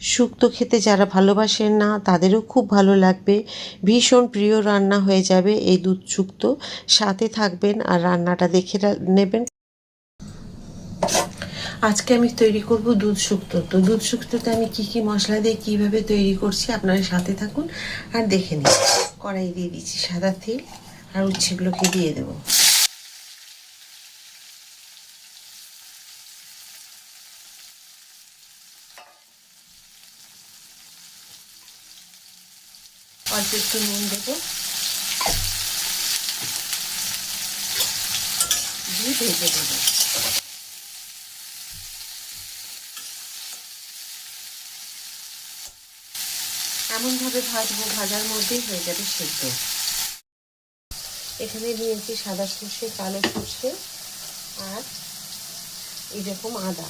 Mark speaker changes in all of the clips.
Speaker 1: শুক্তো খেতে যারা ভালোবাসেন না তাদেরও খুব ভালো লাগবে। ভীষণ প্রিয় রান্না হয়ে যাবে এই দুধ শুক্তো। সাথে থাকবেন আর রান্নাটা দেখে নেবেন। আজকে আমি তৈরি করব দুধ শুক্তো। তো দুধ শুক্তোতে আমি কি কি মশলা দিয়ে কিভাবে তৈরি করছি আপনারা সাথে থাকুন আর দেখে নিন। কড়াই দিয়ে দিচ্ছি সাদা তেল আর উচ্ছেগুলোকে দিয়ে দেবো। অল্প একটু নুন দেবো, দিয়ে ভেজে দেবো। এমনভাবে ভাজবো ভাজার মধ্যেই হয়ে যাবে সেদ্ধ। এখানে নিয়েছি সাদা সর্ষে, কালো সর্ষে আর এইরকম আদা।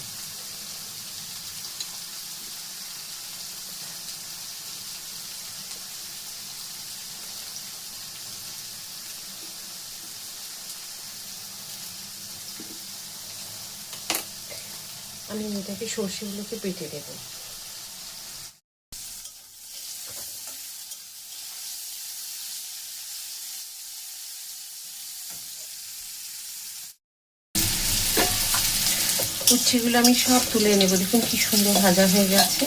Speaker 1: আমি এটাকে সর্ষেগুলোকে বেটে দেবো। উচ্ছেগুলো আমি সব তুলে নেব। দেখুন কি সুন্দর ভাজা হয়ে গেছে।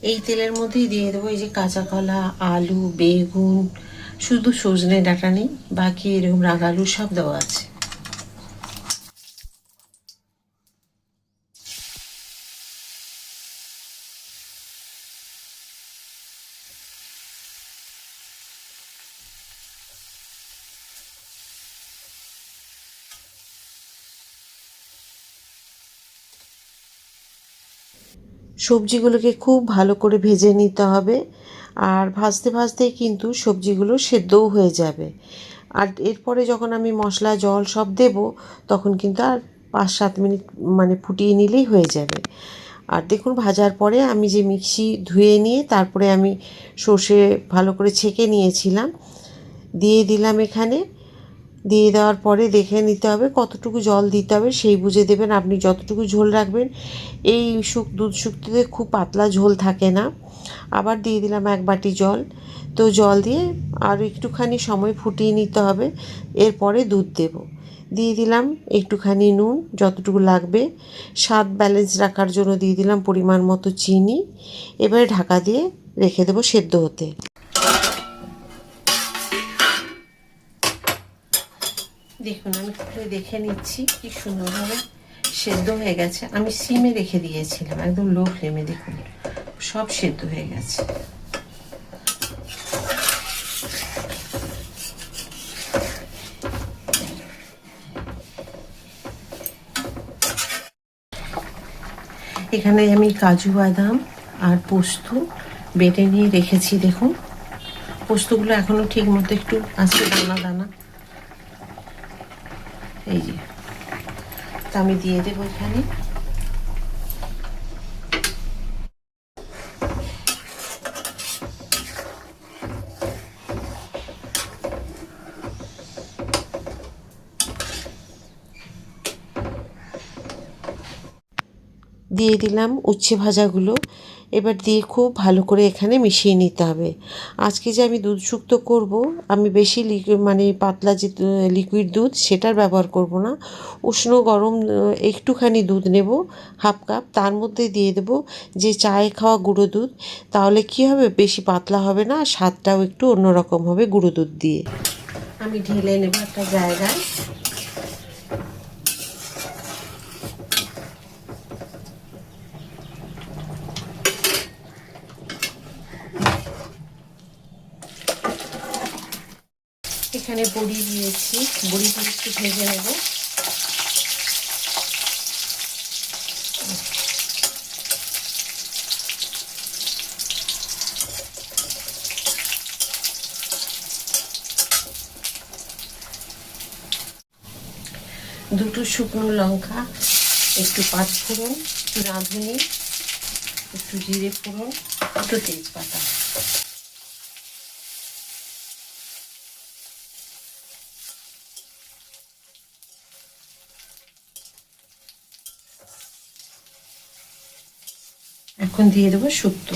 Speaker 1: এই তেলের মধ্যেই দিয়ে দেবো এই যে কাঁচা কলা, আলু, বেগুন, শুধু সজনে ডাঁটা নেই, বাকি এরকম রাঙালু সব দেওয়া আছে। সবজিগুলোকে খুব ভালো করে ভেজে নিতে হবে, আর ভাজতে ভাজতেই কিন্তু সবজিগুলো সেদ্ধও হয়ে যাবে। আর এরপরে যখন আমি মশলা, জল সব দেব তখন কিন্তু আর 5-7 মিনিট মানে ফুটিয়ে নিলেই হয়ে যাবে। আর দেখুন ভাজার পরে আমি যে মিক্সি ধুয়ে নিয়ে তারপরে আমি সর্ষে ভালো করে ছেঁকে নিয়েছিলাম, দিয়ে দিলাম এখানে। দিয়ে দেওয়ার পরে দেখে নিতে হবে কতটুকু জল দিতে হবে, সেই বুঝে দেবেন। আপনি যতটুকু ঝোল রাখবেন, এই দুধ শুক্তোতে খুব পাতলা ঝোল থাকে না। আবার দিয়ে দিলাম 1 বাটি জল। তো জল দিয়ে আর একটুখানি সময় ফুটিয়ে নিতে হবে। এরপরে দুধ দেব। দিয়ে দিলাম একটুখানি নুন যতটুকু লাগবে। স্বাদ ব্যালেন্স রাখার জন্য দিয়ে দিলাম পরিমাণ মতো চিনি। এবারে ঢাকা দিয়ে রেখে দেবো সেদ্ধ হতে। দেখুন আমি খুলে দেখে নিচ্ছি কি সুন্দরভাবে সেদ্ধ হয়ে গেছে। আমি সিমে রেখে দিয়েছিলাম, একদম লো ফ্লেমে। দেখুন সব সেদ্ধ হয়ে গেছে। এখানে আমি কাজু বাদাম আর পোস্ত বেটে নিয়ে রেখেছি। দেখুন পোস্তগুলো এখনো ঠিক মতো একটু আছে, দানা দানা। এই যে, তা আমি দিয়ে দেবো এখানে। দিয়ে দিলাম উচ্ছে ভাজাগুলো। এবার দিয়ে খুব ভালো করে এখানে মিশিয়ে নিতে হবে। আজকে যে আমি দুধ শুক্তো করব, আমি বেশি মানে পাতলা যে লিকুইড দুধ সেটার ব্যবহার করব না। উষ্ণ গরম একটুখানি দুধ নেব, 1/2 কাপ। তার মধ্যে দিয়ে দেব যে চায়ে খাওয়া গুঁড়ো দুধ। তাহলে কী হবে, বেশি পাতলা হবে না, স্বাদটাও একটু অন্যরকম হবে গুঁড়ো দুধ দিয়ে। আমি ঢেলে নেব একটা জায়গায়। এখানে বড়ি দিয়েছি, বড়িগুলো একটু ভেজে নেব। দুটো শুকনো লঙ্কা, একটু পাঁচফোড়ন, একটু রাঁধুনি, একটু জিরে ফোড়ন, একটু তেজপাতা। এখন দিয়ে দেবো শুক্তো।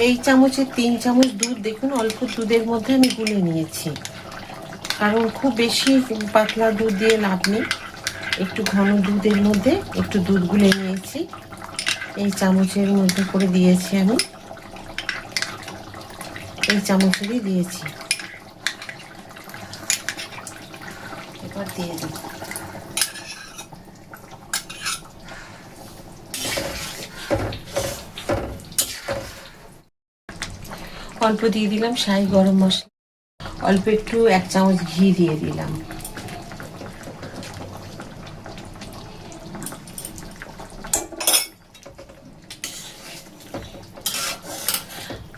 Speaker 1: এই চামচে 3 চামচ দুধ, দেখুন অল্প দুধের মধ্যে আমি গুলে নিয়েছি, কারণ খুব বেশি পাতলা দুধ দিয়ে লাভ নেই, একটু ঘন দুধের মধ্যে একটু দুধ গুলে নিয়েছি। এই চামচের মধ্যে করে দিয়েছি আমি, এই চামচেরই দিয়েছি। এবার দিয়ে দিই অল্প দিয়ে দিলাম শাহি গরম মশলা, অল্প একটু 1 চামচ ঘি দিয়ে দিলাম।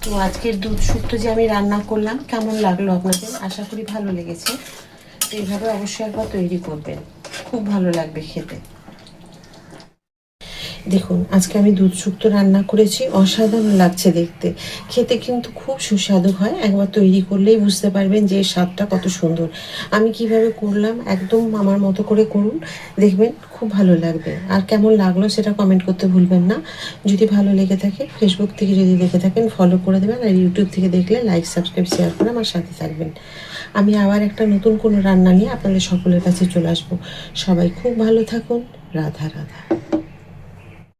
Speaker 1: তো আজকের দুধ শুক্তো যে আমি রান্না করলাম কেমন লাগলো আপনাদের? আশা করি ভালো লেগেছে। তো এইভাবে অবশ্যই একবার তৈরি করবেন, খুব ভালো লাগবে খেতে। দেখুন আজকে আমি দুধ শুক্তো রান্না করেছি, অসাধারণ লাগছে দেখতে, খেতে কিন্তু খুব সুস্বাদু হয়। একবার তৈরি করলেই বুঝতে পারবেন যে স্বাদটা কত সুন্দর। আমি কিভাবে করলাম একদম আমার মতো করে করুন, দেখবেন খুব ভালো লাগবে। আর কেমন লাগলো সেটা কমেন্ট করতে ভুলবেন না। যদি ভালো লেগে থাকে, ফেসবুক থেকে যদি দেখে থাকেন ফলো করে দেবেন, আর ইউটিউব থেকে দেখলে লাইক সাবস্ক্রাইব শেয়ার করে আমার সাথে থাকবেন। আমি আবার একটা নতুন কোনো রান্না নিয়ে আপনাদের সকলের কাছে চলে আসবো। সবাই খুব ভালো থাকুন। রাধা রাধা।